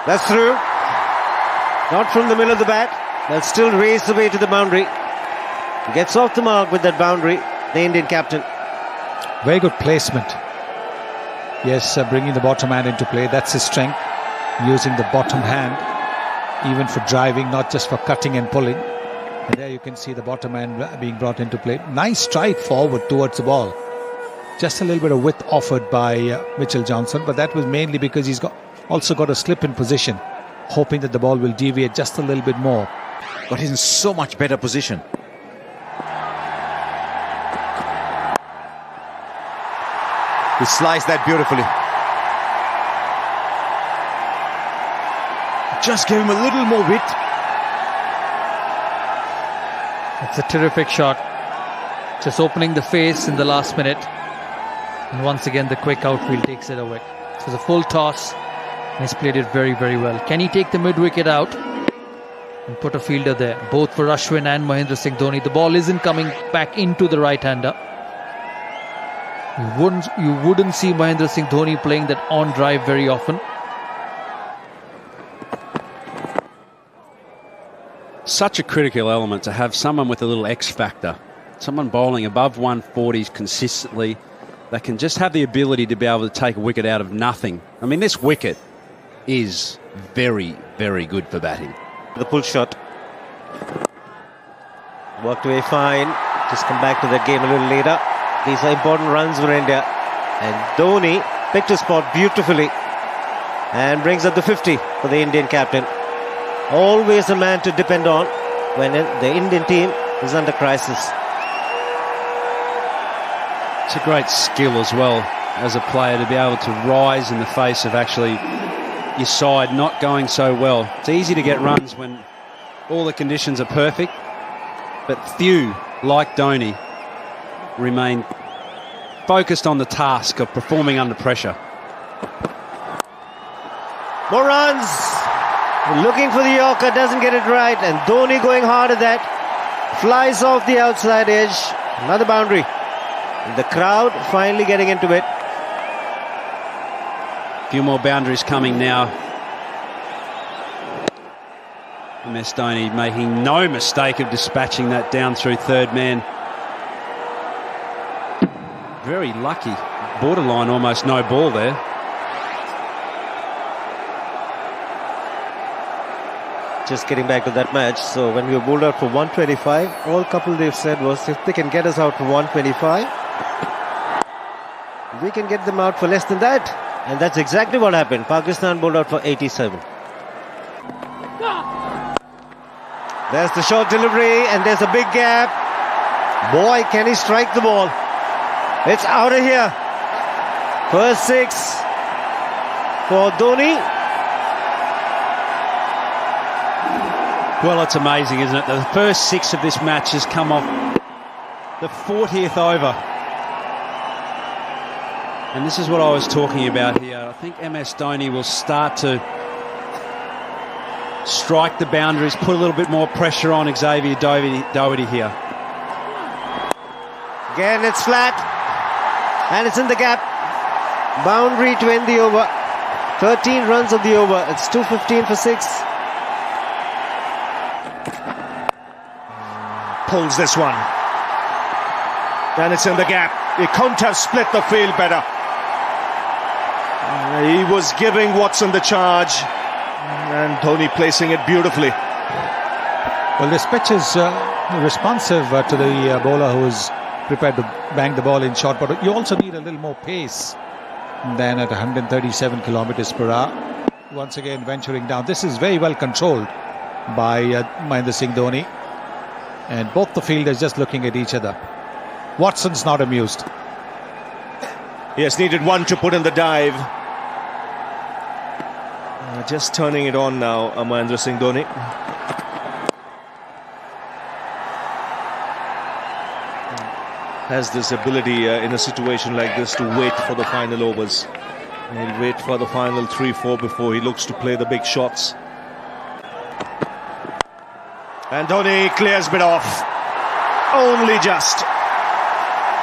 That's through. Not from the middle of the bat. They'll still race the way to the boundary. Gets off the mark with that boundary, the Indian captain. Very good placement. Yes, bringing the bottom hand into play. That's his strength. Using the bottom hand, even for driving, not just for cutting and pulling. And there you can see the bottom hand being brought into play. Nice stride forward towards the ball. Just a little bit of width offered by Mitchell Johnson, but that was mainly because he's also got a slip in position, hoping that the ball will deviate just a little bit more. But he's in so much better position. He sliced that beautifully. Just gave him a little more width. It's a terrific shot. Just opening the face in the last minute. And once again, the quick outfield takes it away. It was a full toss. And he's played it very, very well. Can he take the mid-wicket out and put a fielder there? Both for Ashwin and Mahendra Singh Dhoni. The ball isn't coming back into the right-hander. You wouldn't see Mahendra Singh Dhoni playing that on drive very often. Such a critical element to have someone with a little X factor, someone bowling above 140s consistently that can just have the ability to be able to take a wicket out of nothing. I mean, this wicket is very, very good for batting. The pull shot. Worked away fine. Just come back to that game a little later. These are important runs for India. And Dhoni picked his spot beautifully and brings up the 50 for the Indian captain. Always a man to depend on when the Indian team is under crisis. It's a great skill as well as a player to be able to rise in the face of actually your side not going so well. It's easy to get runs when all the conditions are perfect, but few, like Dhoni, remain focused on the task of performing under pressure. More runs. Looking for the Yorker, doesn't get it right, and Dhoni going hard at that. Flies off the outside edge. Another boundary. The crowd finally getting into it. A few more boundaries coming now. MS Dhoni making no mistake of dispatching that down through third man. Very lucky. Borderline almost no ball there. Just getting back to that match. So when we were bowled out for 125, all couple they've said was if they can get us out for 125, we can get them out for less than that. And that's exactly what happened. Pakistan bowled out for 87. There's the short delivery and there's a big gap. Boy, can he strike the ball. It's out of here. First six for Dhoni. Well, it's amazing, isn't it? The first six of this match has come off the 40th over. And this is what I was talking about here. I think MS Dhoni will start to strike the boundaries, put a little bit more pressure on Xavier Doherty here. Again, it's flat. And it's in the gap. Boundary to end the over. 13 runs of the over. It's 215 for 6. Pulls this one. And it's in the gap. He couldn't have split the field better. He was giving Watson the charge. And Dhoni placing it beautifully. Well, this pitch is responsive to the bowler who is prepared to bang the ball in short, but you also need a little more pace than at 137 kilometers per hour. Once again venturing down. This is very well controlled by Mahendra Singh Dhoni, and both the fielders just looking at each other. Watson's not amused. He has needed one to put in the dive. Just turning it on now, Mahendra Singh Dhoni. Has this ability in a situation like this to wait for the final overs. He'll wait for the final 3-4 before he looks to play the big shots. And Dhoni clears it off. Only just.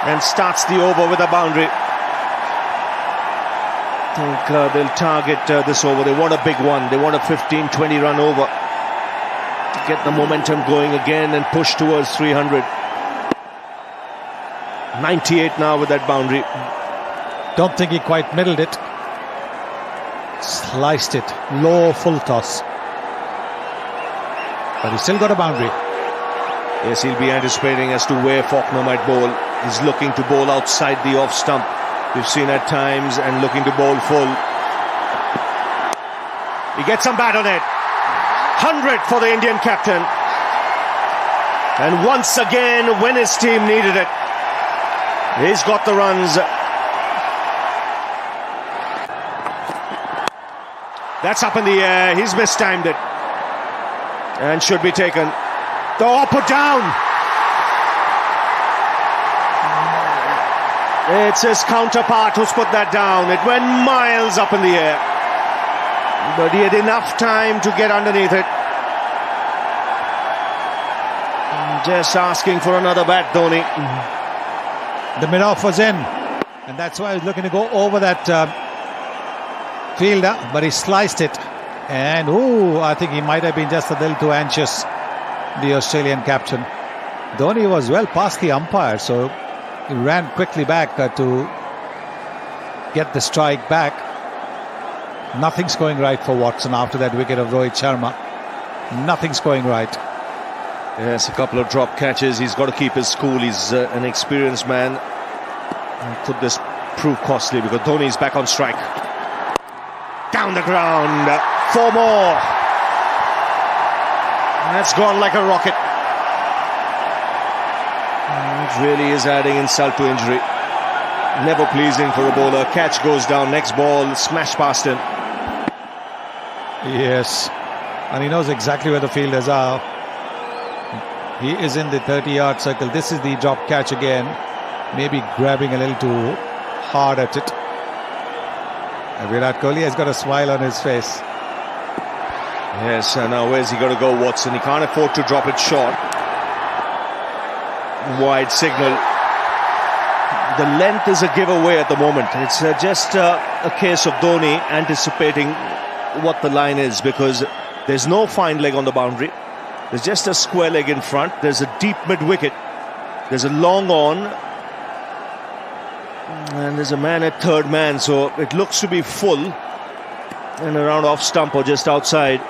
And starts the over with a boundary. think they'll target this over. They want a big one. They want a 15-20 run over to get the momentum going again and push towards 300. 98 now with that boundary. Don't think he quite middled it. Sliced it. Low full toss. But he still got a boundary. Yes, he'll be anticipating as to where Faulkner might bowl. He's looking to bowl outside the off stump. We've seen at times, and looking to bowl full. He gets some bat on it. 100 for the Indian captain. And once again, when his team needed it, he's got the runs. That's up in the air. He's mistimed it. And should be taken. Oh, put down. It's his counterpart who's put that down. It went miles up in the air. But he had enough time to get underneath it. Just asking for another bat, Dhoni. The mid-off was in. And that's why I was looking to go over that fielder. But he sliced it. And, I think he might have been just a little too anxious, the Australian captain. Dhoni was well past the umpire, so he ran quickly back to get the strike back. Nothing's going right for Watson after that wicket of Rohit Sharma. Nothing's going right. Yes, a couple of drop catches. He's got to keep his cool. He's an experienced man. Could this prove costly, because Dhoni's back on strike. Down the ground. 4 more. That's gone like a rocket. It really is adding insult to injury. Never pleasing for a bowler. Catch goes down. Next ball, smash past him. Yes. And he knows exactly where the fielders are. He is in the 30-yard circle. This is the drop catch again. Maybe grabbing a little too hard at it. And Virat Kohli has got a smile on his face. Yes, and now where's he got to go, Watson? He can't afford to drop it short. Wide signal. The length is a giveaway at the moment. It's just a case of Dhoni anticipating what the line is, because there's no fine leg on the boundary. There's just a square leg in front. There's a deep mid-wicket. There's a long on. And there's a man at third man, so it looks to be full and around off stump or just outside.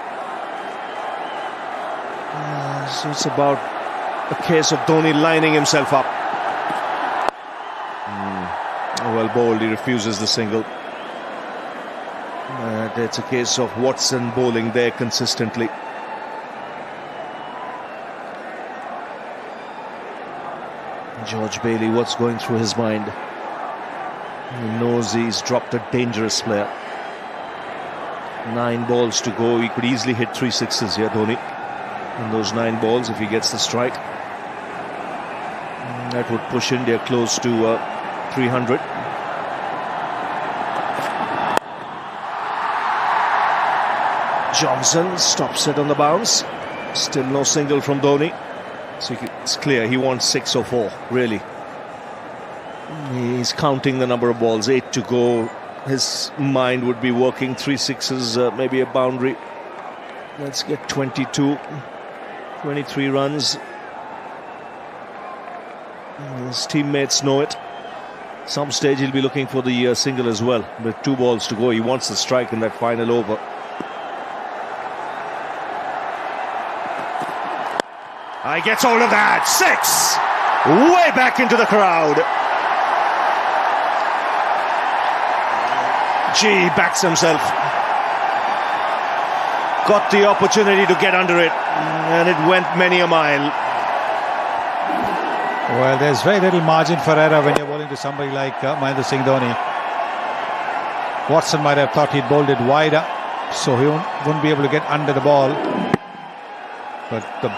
So it's about a case of Dhoni lining himself up. Well bowled, he refuses the single. It's a case of Watson bowling there consistently. George Bailey, what's going through his mind? He knows he's dropped a dangerous player. 9 balls to go. He could easily hit 3 sixes here, Dhoni. In those 9 balls, if he gets the strike, that would push India close to 300. Johnson stops it on the bounce. Still no single from Dhoni. So it's clear he wants 6 or 4, really. He's counting the number of balls, 8 to go. His mind would be working 3 sixes, maybe a boundary. Let's get 22. 23 runs. His teammates know it. Some stage he'll be looking for the single as well. With 2 balls to go, he wants the strike in that final over. He gets hold of that. 6! Way back into the crowd. Gee, backs himself. Got the opportunity to get under it, and it went many a mile. Well, there's very little margin for error when you're bowling to somebody like Mahendra Singh Dhoni. Watson might have thought he'd bowled it wider, so he wouldn't be able to get under the ball. But the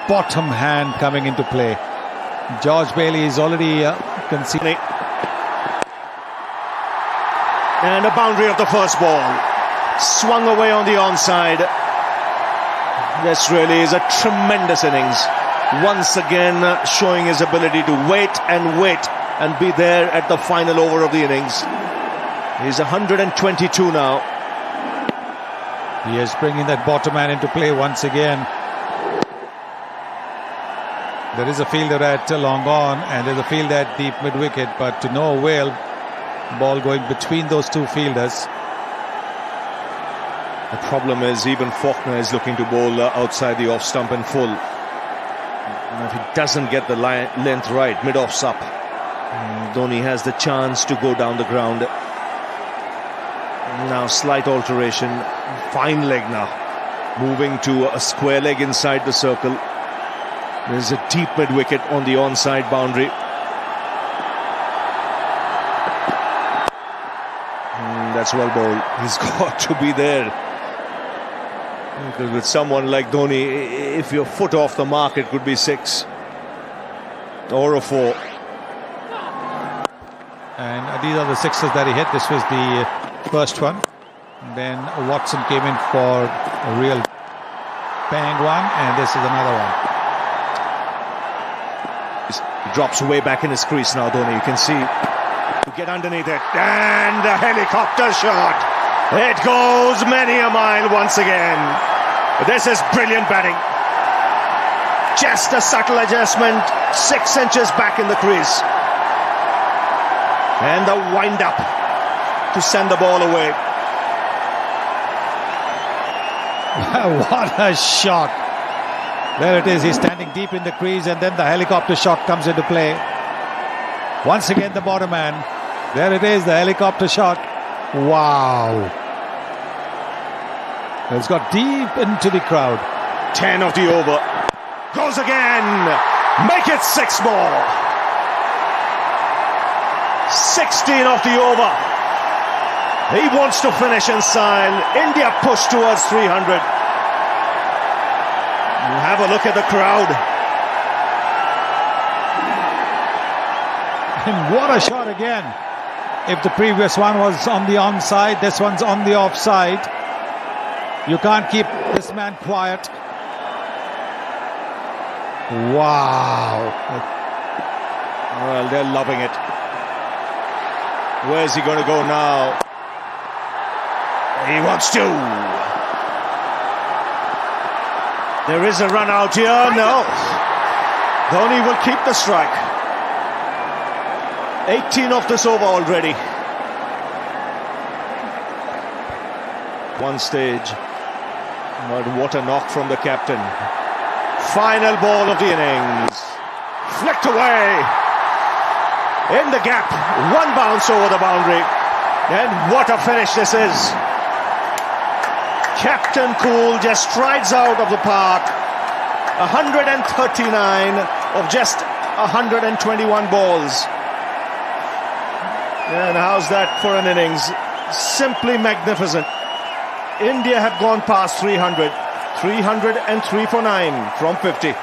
bottom hand coming into play. George Bailey is already conceding. And a boundary of the first ball. Swung away on the onside. This really is a tremendous innings. Once again showing his ability to wait and be there at the final over of the innings. He's 122 now. He is bringing that bottom man into play once again. There is a fielder at long on and there's a fielder at deep mid-wicket, but to no avail. Ball going between those two fielders. The problem is even Faulkner is looking to bowl outside the off stump in full. And if he doesn't get the length right, mid-offs up, Dhoni has the chance to go down the ground. Now slight alteration, fine leg now, moving to a square leg inside the circle. There's a deep mid-wicket on the onside boundary. That's well bowled. He's got to be there. Because with someone like Dhoni, if your foot off the mark, it could be 6 or a 4. And these are the sixes that he hit. This was the first one. Then Watson came in for a real bang one, and this is another one. He drops way back in his crease now, Dhoni. You can see to get underneath it, and the helicopter shot. It goes many a mile once again. This is brilliant batting. Just a subtle adjustment, 6 inches back in the crease. And the wind up to send the ball away. What a shot. There it is. He's standing deep in the crease and then the helicopter shot comes into play. Once again the bottom man. There it is, the helicopter shot. Wow. It's got deep into the crowd. 10 of the over. Goes again. Make it 6 more. 16 of the over. He wants to finish in style. India push towards 300. Have a look at the crowd. And what a shot again. If the previous one was on the onside, this one's on the offside. You can't keep this man quiet. Wow. Well, they're loving it. Where's he going to go now? He wants to. There is a run out here. No. Dhoni will keep the strike. 18 of this over already. One stage. But what a knock from the captain. Final ball of the innings. Flicked away. In the gap. One bounce over the boundary. And what a finish this is. Captain Cool just strides out of the park. 139 of just 121 balls. And how's that for an innings? Simply magnificent. India have gone past 300. 303 for 9 from 50.